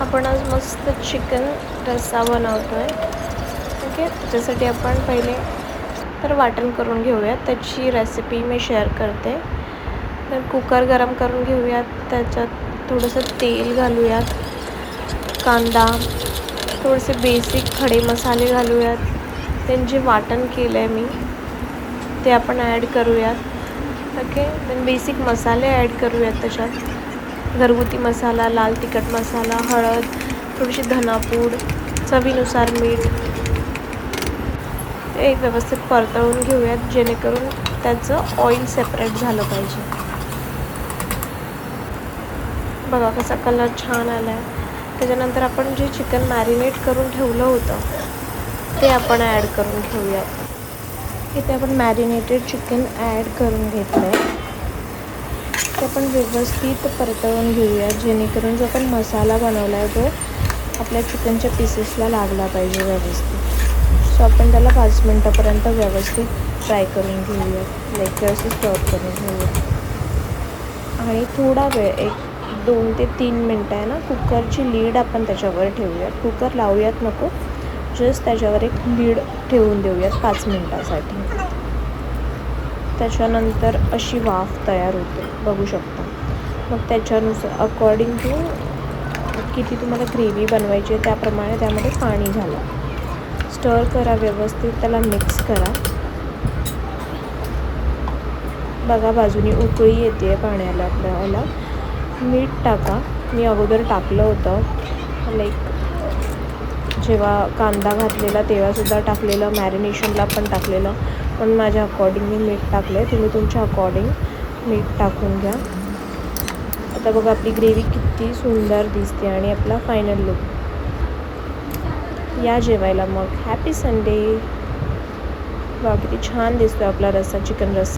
आपण आज मस्त चिकन रस्सा बनवतो आहे. ओके, त्याच्यासाठी आपण पहिले तर वाटण करून घेऊयात. त्याची रेसिपी मी शेअर करते. तर कुकर गरम करून घेऊयात. त्याच्यात थोडंसं तेल घालूयात, कांदा, थोडेसे बेसिक खडे मसाले घालूयात. त्यांचे वाटण केलं आहे मी ते आपण ॲड करूयात. ओके, देन बेसिक मसाले ॲड करूयात. त्याच्यात घरगुती मसाला, लाल तिखट मसाला, हळद, थोडीशी धनापूड, चवीनुसार मीठ. ते व्यवस्थित परतवून घेऊयात जेणेकरून त्याचं ऑइल सेपरेट झालं पाहिजे. बघा कसा कलर छान आला आहे. त्याच्यानंतर आपण जे चिकन मॅरिनेट करून ठेवलं होतं ते आपण ॲड करून घेऊयात. इथे आपण मॅरिनेटेड चिकन ॲड करून घेतलं आहे. ते आपण व्यवस्थित परतवून घेऊया जेणेकरून जो आपण मसाला बनवला आहे तो आपल्या चिकनच्या पीसेसला लागला पाहिजे व्यवस्थित. सो आपण त्याला 5 मिनटापर्यंत व्यवस्थित फ्राय करून घेऊया, लाईक व्यवस्थित सर्व करून घेऊया. आणि थोडा वेळ 2 ते 3 मिनटं आहे ना, कुकरची लीड आपण त्याच्यावर ठेवूयात. कुकर लावूयात नको, जस्ट त्याच्यावर एक लीड ठेवून देऊयात 5 मिनटासाठी. त्याच्यानंतर अशी वाफ तयार होते, बघू शकता. मग त्याच्यानुसार अकॉर्डिंग टू किती तुम्हाला ग्रेव्ही बनवायची आहे त्याप्रमाणे त्यामध्ये पाणी घाला. स्टर करा व्यवस्थित, त्याला मिक्स करा. बघा बाजूनी उकळी येते पाण्याला आपल्याला. मीठ टाका. मी अगोदर टाकलं होतं, लाईक जेव्हा कांदा घातलेला तेव्हासुद्धा टाकलेलं, मॅरिनेशनला पण टाकलेलं, पण माझ्या अकॉर्डिंग मी मीठ टाकलं आहे. तुम्ही तुमच्या अकॉर्डिंग मीठ टाकून घ्या. आता बघा आपली ग्रेव्ही किती सुंदर दिसते आणि आपला फायनल लुक. या जेवायला मग. Happy Sunday. बघा किती छान दिसतो आपला रस्सा, चिकन रस्सा.